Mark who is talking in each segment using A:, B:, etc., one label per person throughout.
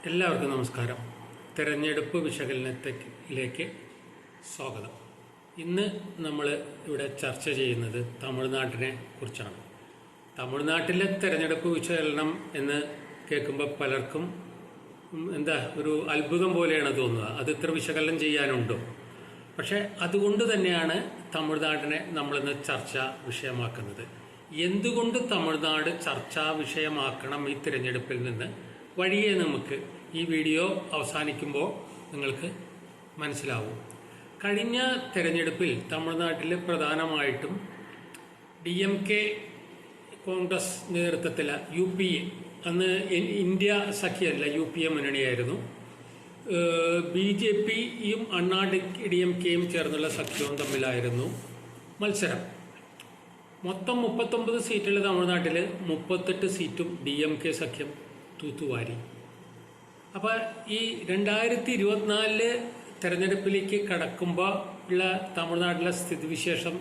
A: എല്ലാവർക്കും നമസ്കാരം. തെരഞ്ഞെടുപ്പ് വിശകലനത്തിലേക്ക് സ്വാഗതം. ഇന്ന് നമ്മൾ ഇവിടെ ചർച്ച ചെയ്യുന്നത് തമിഴ്നാട്ടിനെ കുറിച്ചാണ്. തമിഴ്നാട്ടിലെ തെരഞ്ഞെടുപ്പ് വിശകലനം എന്ന് കേൾക്കുമ്പോൾ പലർക്കും ഒരു അത്ഭുതം പോലെയാണ് തോന്നുക. അത് ഇത്ര വിശകലനം ചെയ്യാനുണ്ടോ? പക്ഷേ അതുകൊണ്ട് തന്നെയാണ് തമിഴ്നാടിനെ നമ്മളിന്ന് ചർച്ചാ വിഷയമാക്കുന്നത്. എന്തുകൊണ്ട് തമിഴ്നാട് ചർച്ചാ വിഷയമാക്കണം ഈ തിരഞ്ഞെടുപ്പിൽ നിന്ന് വഴിയെ നമുക്ക് ഈ വീഡിയോ അവസാനിക്കുമ്പോൾ നിങ്ങൾക്ക് മനസ്സിലാവും. കഴിഞ്ഞ തെരഞ്ഞെടുപ്പിൽ തമിഴ്നാട്ടിൽ പ്രധാനമായിട്ടും DMK കോൺഗ്രസ് നേതൃത്വത്തിലെ UPA, അന്ന് ഇന്ത്യ സഖ്യമല്ല UPA മുന്നണിയായിരുന്നു. BJPയും അണ്ണാ DMKയും ചേർന്നുള്ള സഖ്യവും തമ്മിലായിരുന്നു മത്സരം. മൊത്തം 39 സീറ്റുള്ള തമിഴ്നാട്ടിൽ 38 സീറ്റും DMK സഖ്യം തൂത്തുവാരി. അപ്പോൾ ഈ 2024 തെരഞ്ഞെടുപ്പിലേക്ക് കടക്കുമ്പോൾ ഉള്ള തമിഴ്നാട്ടിലെ സ്ഥിതിവിശേഷം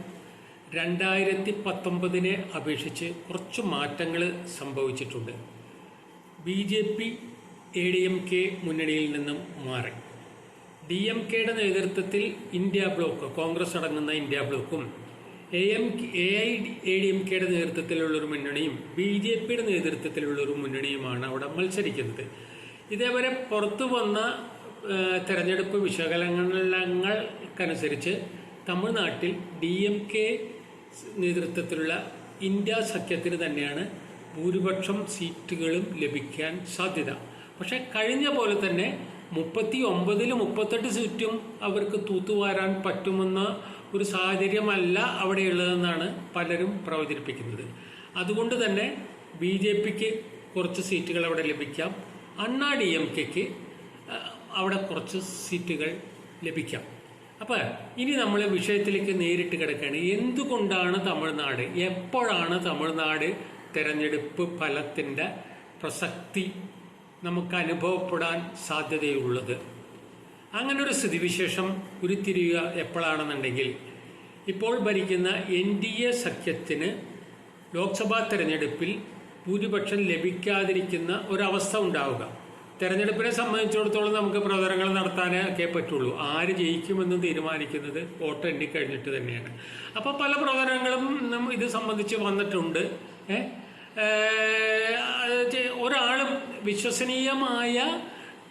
A: 2019 അപേക്ഷിച്ച് കുറച്ച് മാറ്റങ്ങൾ സംഭവിച്ചിട്ടുണ്ട്. BJP ADMK മുന്നണിയിൽ നിന്നും മാറി. DMKയുടെ നേതൃത്വത്തിൽ ഇന്ത്യ ബ്ലോക്ക്, കോൺഗ്രസ് അടങ്ങുന്ന ഇന്ത്യ ബ്ലോക്കും AIADMKയുടെ നേതൃത്വത്തിലുള്ളൊരു മുന്നണിയും BJPയുടെ നേതൃത്വത്തിലുള്ളൊരു മുന്നണിയുമാണ് അവിടെ മത്സരിക്കുന്നത്. ഇതേവരെ പുറത്തു വന്ന തെരഞ്ഞെടുപ്പ് വിശകലനങ്ങൾക്കനുസരിച്ച് തമിഴ്നാട്ടിൽ DMK നേതൃത്വത്തിലുള്ള ഇന്ത്യ സഖ്യത്തിന് തന്നെയാണ് ഭൂരിപക്ഷം സീറ്റുകളും ലഭിക്കാൻ സാധ്യത. പക്ഷെ കഴിഞ്ഞ പോലെ തന്നെ 39-ൽ 38 സീറ്റും അവർക്ക് തൂത്തുവാരാൻ പറ്റുമെന്ന ഒരു സാഹചര്യമല്ല അവിടെയുള്ളതെന്നാണ് പലരും പ്രവചിപ്പിക്കുന്നത്. അതുകൊണ്ട് തന്നെ BJPക്ക് കുറച്ച് സീറ്റുകൾ അവിടെ ലഭിക്കാം, അണ്ണാ DMKക്ക് അവിടെ കുറച്ച് സീറ്റുകൾ ലഭിക്കാം. അപ്പോൾ ഇനി നമ്മൾ വിഷയത്തിലേക്ക് നേരിട്ട് കിടക്കുകയാണ്. എന്തുകൊണ്ടാണ് തമിഴ്നാട്, എപ്പോഴാണ് തമിഴ്നാട് തെരഞ്ഞെടുപ്പ് ഫലത്തിൻ്റെ പ്രസക്തി നമുക്ക് അനുഭവപ്പെടാൻ സാധ്യതയുള്ളത്? അങ്ങനെ ഒരു സ്ഥിതിവിശേഷം ഉരുത്തിരിയുക എപ്പോഴാണെന്നുണ്ടെങ്കിൽ, ഇപ്പോൾ ഭരിക്കുന്ന NDA സഖ്യത്തിന് ലോക്സഭാ തെരഞ്ഞെടുപ്പിൽ ഭൂരിപക്ഷം ലഭിക്കാതിരിക്കുന്ന ഒരവസ്ഥ ഉണ്ടാവുക. തെരഞ്ഞെടുപ്പിനെ സംബന്ധിച്ചിടത്തോളം നമുക്ക് പ്രവചനങ്ങൾ നടത്താനൊക്കെ പറ്റുള്ളൂ. ആര് ജയിക്കുമെന്ന് തീരുമാനിക്കുന്നത് വോട്ട് എണ്ണിക്കഴിഞ്ഞിട്ട് തന്നെയാണ്. അപ്പോൾ പല പ്രവചനങ്ങളും ഇത് സംബന്ധിച്ച് വന്നിട്ടുണ്ട്. ഒരാളും വിശ്വസനീയമായ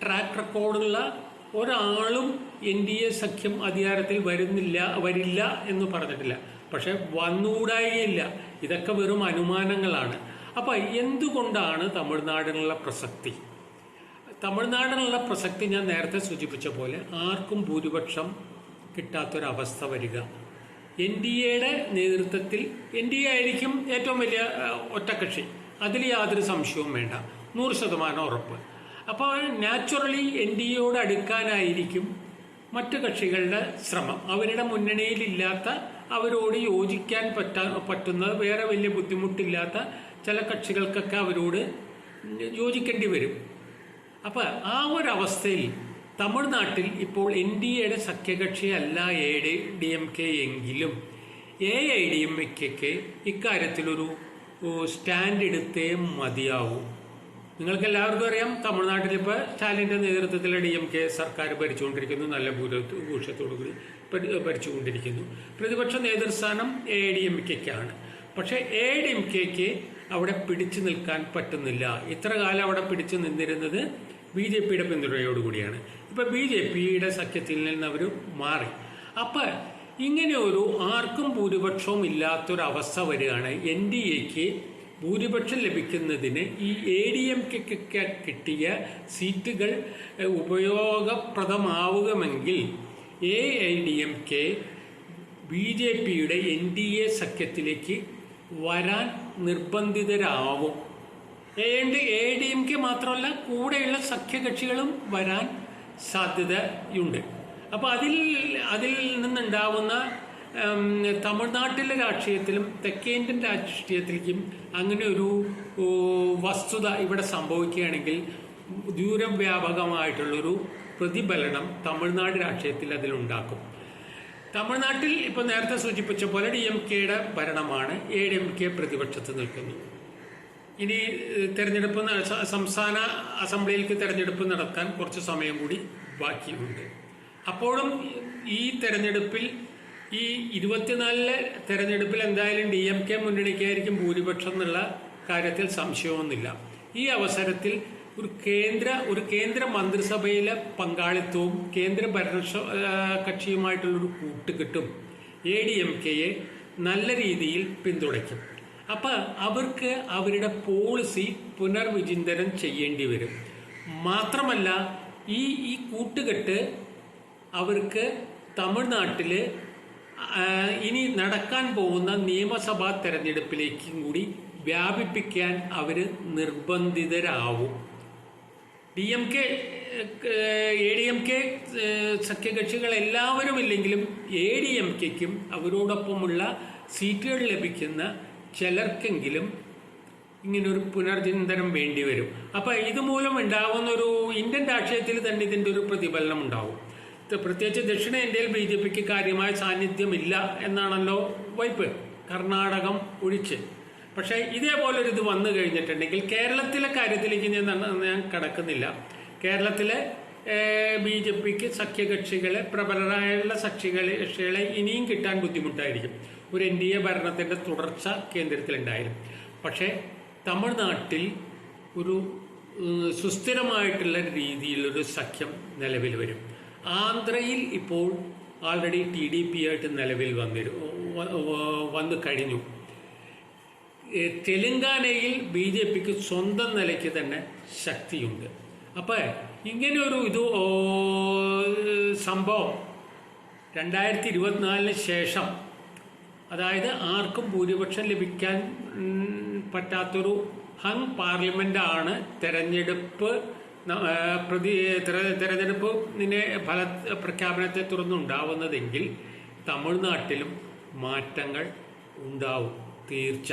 A: ട്രാക്ക് റെക്കോർഡുള്ള ഒരാളും NDA സഖ്യം അധികാരത്തിൽ വരില്ല എന്ന് പറഞ്ഞിട്ടില്ല. പക്ഷെ വന്നുകൂടായില്ല. ഇതൊക്കെ വെറും അനുമാനങ്ങളാണ്. അപ്പം എന്തുകൊണ്ടാണ് തമിഴ്നാടിനുള്ള പ്രസക്തി? തമിഴ്നാടിനുള്ള പ്രസക്തി ഞാൻ നേരത്തെ സൂചിപ്പിച്ച പോലെ ആർക്കും ഭൂരിപക്ഷം കിട്ടാത്തൊരവസ്ഥ വരിക. NDAയുടെ നേതൃത്വത്തിൽ NDA ആയിരിക്കും ഏറ്റവും വലിയ ഒറ്റക്കക്ഷി, അതിൽ യാതൊരു സംശയവും വേണ്ട, 100% ഉറപ്പ്. അപ്പോൾ നാച്ചുറലി NDAയോട് അടുക്കാനായിരിക്കും മറ്റു കക്ഷികളുടെ ശ്രമം. അവരുടെ മുന്നണിയിലില്ലാത്ത, അവരോട് യോജിക്കാൻ പറ്റുന്ന, വേറെ വലിയ ബുദ്ധിമുട്ടില്ലാത്ത ചില കക്ഷികൾക്കൊക്കെ അവരോട് യോജിക്കേണ്ടി വരും. അപ്പോൾ ആ ഒരവസ്ഥയിൽ തമിഴ്നാട്ടിൽ ഇപ്പോൾ NDAയുടെ സഖ്യകക്ഷിയല്ല AIADMK എങ്കിലും AIADMKക്ക് ഇക്കാര്യത്തിലൊരു സ്റ്റാൻഡ് എടുത്തേ മതിയാവും. നിങ്ങൾക്ക് എല്ലാവർക്കും അറിയാം, തമിഴ്നാട്ടിൽ ഇപ്പോൾ സ്റ്റാലിൻ്റെ നേതൃത്വത്തിലെ DMK സർക്കാർ ഭരിച്ചുകൊണ്ടിരിക്കുന്നു, നല്ല ഭൂരിപക്ഷത്തോടുകൂടി ഭരിച്ചുകൊണ്ടിരിക്കുന്നു. പ്രതിപക്ഷ നേതൃസ്ഥാനം AIADMKക്കാണ്. പക്ഷേ AIADMKക്ക് അവിടെ പിടിച്ചു നിൽക്കാൻ പറ്റുന്നില്ല. ഇത്ര കാലം അവിടെ പിടിച്ചു നിന്നിരുന്നത് BJPയുടെ പിന്തുണയോടുകൂടിയാണ്. ഇപ്പോൾ BJPയുടെ സഖ്യത്തിൽ നിന്ന് അവർ മാറി. അപ്പം ഇങ്ങനെ ഒരു ആർക്കും ഭൂരിപക്ഷവും ഇല്ലാത്തൊരവസ്ഥ വരികയാണ്. NDAക്ക് ഭൂരിപക്ഷം ലഭിക്കുന്നതിന് ഈ ADMKക്ക് കിട്ടിയ സീറ്റുകൾ ഉപയോഗപ്രദമാവുകമെങ്കിൽ AIADMK BJPയുടെ NDA സഖ്യത്തിലേക്ക് വരാൻ നിർബന്ധിതരാവും. AIADMK മാത്രമല്ല, കൂടെയുള്ള സഖ്യകക്ഷികളും വരാൻ സാധ്യതയുണ്ട്. അപ്പോൾ അതിൽ നിന്നുണ്ടാവുന്ന തമിഴ്നാട്ടിലെ രാഷ്ട്രീയത്തിലും തെക്കേന്ത്യൻ രാഷ്ട്രീയത്തിലേക്കും അങ്ങനെ ഒരു വസ്തുത ഇവിടെ സംഭവിക്കുകയാണെങ്കിൽ ദൂരവ്യാപകമായിട്ടുള്ളൊരു പ്രതിഫലനം തമിഴ്നാട് രാഷ്ട്രീയത്തിൽ അതിലുണ്ടാക്കും. തമിഴ്നാട്ടിൽ ഇപ്പോൾ നേരത്തെ സൂചിപ്പിച്ച പോലെ DMKയുടെ ഭരണമാണ്. AIADMK പ്രതിപക്ഷത്ത് നിൽക്കുന്നു. ഇനി തെരഞ്ഞെടുപ്പ് സംസ്ഥാന അസംബ്ലിയിലേക്ക് തെരഞ്ഞെടുപ്പ് നടക്കാൻ കുറച്ച് സമയം കൂടി ബാക്കിയുണ്ട്. അപ്പോഴും ഈ തെരഞ്ഞെടുപ്പിൽ ഈ 24 തെരഞ്ഞെടുപ്പിൽ എന്തായാലും DMK മുന്നണിക്കായിരിക്കും ഭൂരിപക്ഷം എന്നുള്ള കാര്യത്തിൽ സംശയമൊന്നുമില്ല. ഈ അവസരത്തിൽ ഒരു കേന്ദ്ര മന്ത്രിസഭയിലെ പങ്കാളിത്തവും കേന്ദ്ര ഭരണ കക്ഷിയുമായിട്ടുള്ളൊരു കൂട്ടുകെട്ടും ADMKയെ നല്ല രീതിയിൽ പിന്തുണയ്ക്കും. അപ്പം അവർക്ക് അവരുടെ പോളിസി പുനർവിചിന്തനം ചെയ്യേണ്ടി വരും. മാത്രമല്ല ഈ കൂട്ടുകെട്ട് അവർക്ക് തമിഴ്നാട്ടിൽ ഇനി നടക്കാൻ പോകുന്ന നിയമസഭാ തെരഞ്ഞെടുപ്പിലേക്കും കൂടി വ്യാപിപ്പിക്കാൻ അവർ നിർബന്ധിതരാവും. DMK ADMK സഖ്യകക്ഷികൾ എല്ലാവരും ഇല്ലെങ്കിലും ADMKയ്ക്കും അവരോടൊപ്പമുള്ള സീറ്റുകൾ ലഭിക്കുന്ന ചിലർക്കെങ്കിലും ഇങ്ങനൊരു പുനർചിന്തനം വേണ്ടി വരും. അപ്പം ഇതുമൂലം ഉണ്ടാകുന്ന ഒരു ഇന്ത്യൻ രാഷ്ട്രീയത്തിൽ തന്നെ ഇതിൻ്റെ ഒരു പ്രതിഫലനം ഉണ്ടാവും. പ്രത്യേകിച്ച് ദക്ഷിണേന്ത്യയിൽ BJPക്ക് കാര്യമായ സാന്നിധ്യമില്ല എന്നാണല്ലോ വൈപ്പ്, കർണാടകം ഒഴിച്ച്. പക്ഷേ ഇതേപോലൊരു ഇത് വന്നു കഴിഞ്ഞിട്ടുണ്ടെങ്കിൽ കേരളത്തിലെ കാര്യത്തിലേക്ക് ഞാൻ കടക്കുന്നില്ല. കേരളത്തിലെ BJPക്ക് സഖ്യകക്ഷികളെ പ്രബലരായുള്ള കക്ഷികളെ ഇനിയും കിട്ടാൻ ബുദ്ധിമുട്ടായിരിക്കും. ഒരു NDA ഭരണത്തിൻ്റെ തുടർച്ച കേന്ദ്രത്തിലുണ്ടായിരുന്നു. പക്ഷേ തമിഴ്നാട്ടിൽ ഒരു സുസ്ഥിരമായിട്ടുള്ള രീതിയിലൊരു സഖ്യം നിലവിൽ വരും. ആന്ധ്രയിൽ ഇപ്പോൾ ആൾറെഡി TDP ആയിട്ട് നിലവിൽ വന്നു കഴിഞ്ഞു. തെലുങ്കാനയിൽ BJPക്ക് സ്വന്തം നിലയ്ക്ക് തന്നെ ശക്തിയുണ്ട്. അപ്പം ഇങ്ങനെയൊരു സംഭവം 2024 ശേഷം, അതായത് ആർക്കും ഭൂരിപക്ഷം ലഭിക്കാൻ പറ്റാത്തൊരു ഹങ് പാർലമെൻ്റാണ് തെരഞ്ഞെടുപ്പ് ഫല പ്രഖ്യാപനത്തെ തുടർന്നുണ്ടാവുന്നതെങ്കിൽ തമിഴ്നാട്ടിലും മാറ്റങ്ങൾ ഉണ്ടാവും തീർച്ച.